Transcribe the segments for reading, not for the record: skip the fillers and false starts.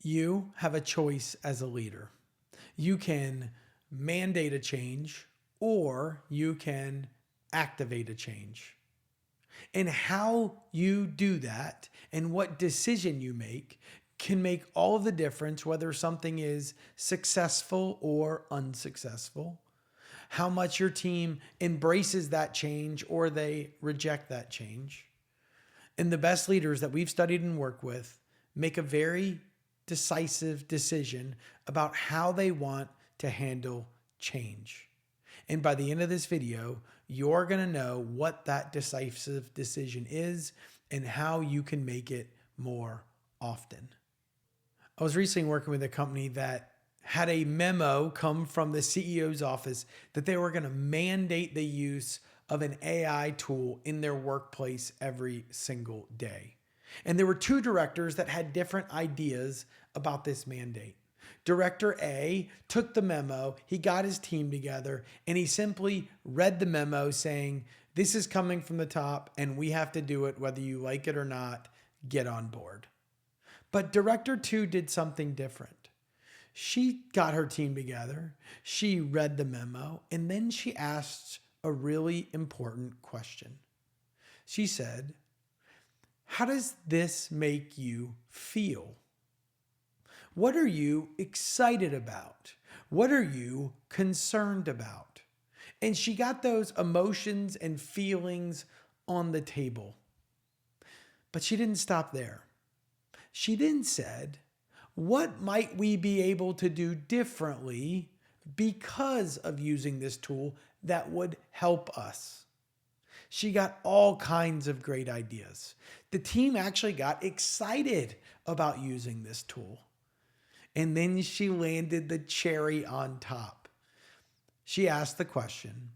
You have a choice as a leader. You can mandate a change or you can activate a change. And how you do that and what decision you make can make all of the difference whether something is successful or unsuccessful, how much your team embraces that change or they reject that change. And the best leaders that we've studied and worked with make a very decisive decision about how they want to handle change. And by the end of this video, you're going to know what that decisive decision is and how you can make it more often. I was recently working with a company that had a memo come from the CEO's office that they were going to mandate the use of an AI tool in their workplace every single day. And there were two directors that had different ideas about this mandate. Director A took the memo, he got his team together, and he simply read the memo saying, this is coming from the top and we have to do it whether you like it or not, get on board. But Director 2 did something different. She got her team together, she read the memo, and then she asked a really important question. She said, how does this make you feel? What are you excited about? What are you concerned about? And she got those emotions and feelings on the table. But she didn't stop there. She then said, what might we be able to do differently because of using this tool that would help us? She got all kinds of great ideas. The team actually got excited about using this tool. And then she landed the cherry on top. She asked the question,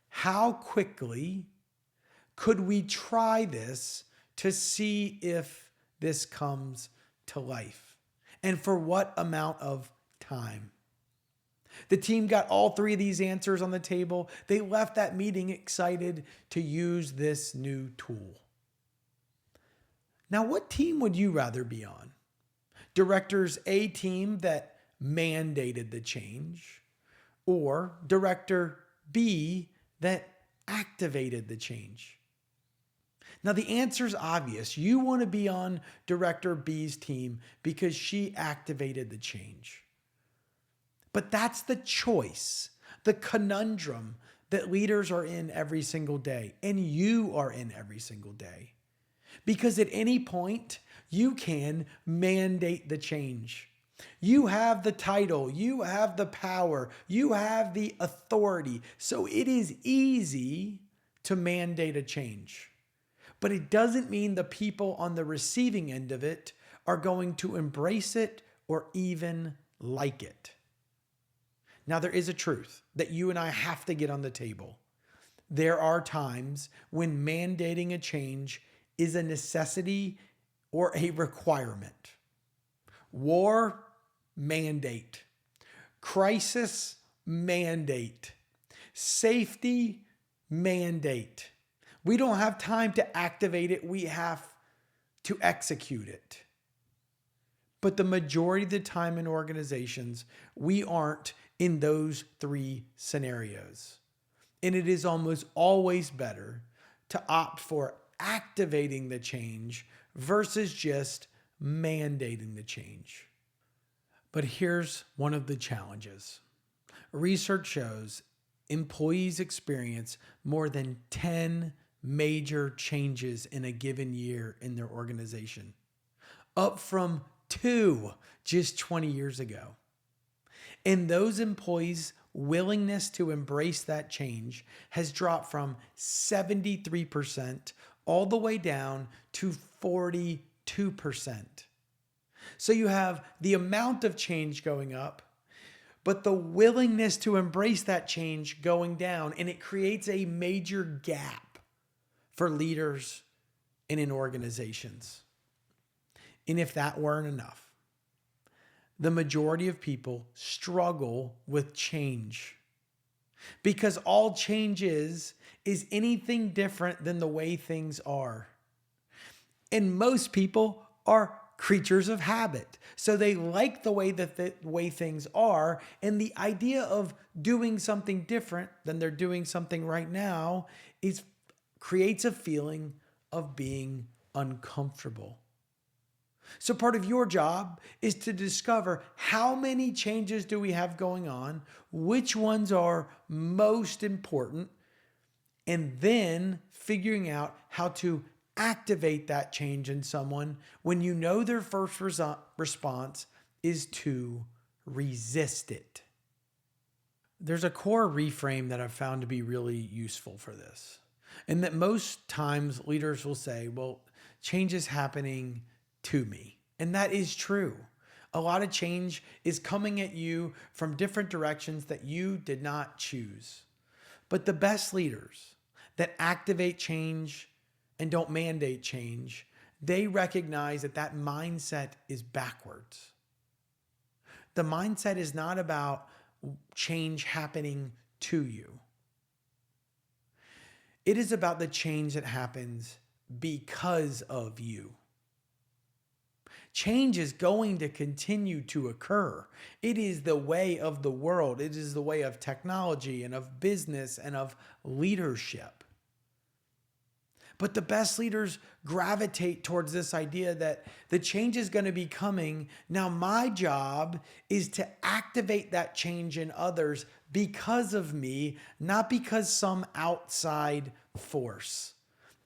how quickly could we try this to see if this comes to life? And for what amount of time? The team got all three of these answers on the table. They left that meeting excited to use this new tool. Now, what team would you rather be on? Director's A team that mandated the change, or Director B that activated the change? Now, the answer is obvious. You want to be on Director B's team because she activated the change. But that's the choice, the conundrum that leaders are in every single day, and you are in every single day. Because at any point, you can mandate the change. You have the title, you have the power, you have the authority. So it is easy to mandate a change. But it doesn't mean the people on the receiving end of it are going to embrace it or even like it. Now, there is a truth that you and I have to get on the table. There are times when mandating a change is a necessity or a requirement. War, mandate. Crisis, mandate. Safety, mandate. We don't have time to activate it. We have to execute it. But the majority of the time in organizations, we aren't in those three scenarios. And it is almost always better to opt for activating the change versus just mandating the change. But here's one of the challenges. Research shows employees experience more than 10 major changes in a given year in their organization, up from 2 just 20 years ago. And those employees' willingness to embrace that change has dropped from 73% all the way down to 42%. So you have the amount of change going up, but the willingness to embrace that change going down, and it creates a major gap for leaders and in organizations. And if that weren't enough, the majority of people struggle with change because all change is anything different than the way things are. And most people are creatures of habit. So they like the way things are. And the idea of doing something different than they're doing something right now creates a feeling of being uncomfortable. So part of your job is to discover how many changes do we have going on, which ones are most important, and then figuring out how to activate that change in someone when you know their first response is to resist it. There's a core reframe that I've found to be really useful for this. And that most times leaders will say, well, change is happening to me. And that is true. A lot of change is coming at you from different directions that you did not choose. But the best leaders that activate change and don't mandate change, they recognize that that mindset is backwards. The mindset is not about change happening to you. It is about the change that happens because of you. Change is going to continue to occur. It is the way of the world. It is the way of technology and of business and of leadership. But the best leaders gravitate towards this idea that the change is going to be coming. Now, my job is to activate that change in others because of me, not because some outside force.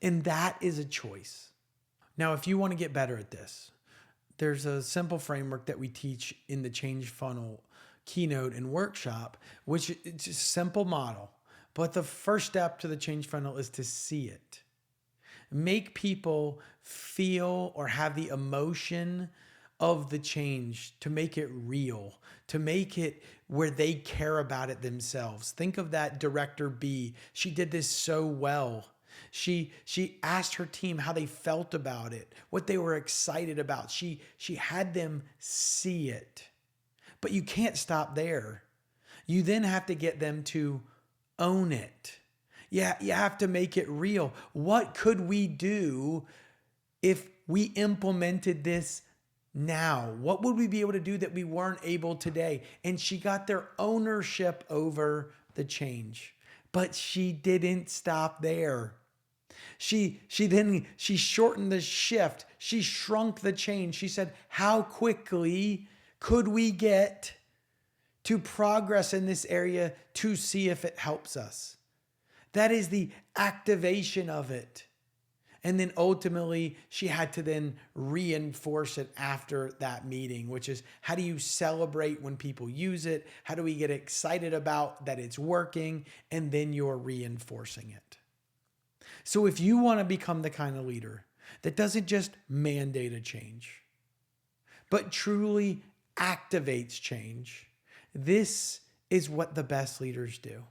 And that is a choice. Now, if you want to get better at this, there's a simple framework that we teach in the Change Funnel Keynote and workshop, which it's a simple model. But the first step to the Change Funnel is to see it. Make people feel or have the emotion of the change, to make it real, to make it where they care about it themselves. Think of that director B. She did this so well. She asked her team how they felt about it, what they were excited about. She had them see it. But you can't stop there. You then have to get them to own it. Yeah, you have to make it real. What could we do if we implemented this now? What would we be able to do that we weren't able today? And she got their ownership over the change. But she didn't stop there. She shortened the shift. She shrunk the change. She said, how quickly could we get to progress in this area to see if it helps us? That is the activation of it. And then ultimately, she had to then reinforce it after that meeting, which is, how do you celebrate when people use it? How do we get excited about that it's working? And then you're reinforcing it. So if you want to become the kind of leader that doesn't just mandate a change, but truly activates change, this is what the best leaders do.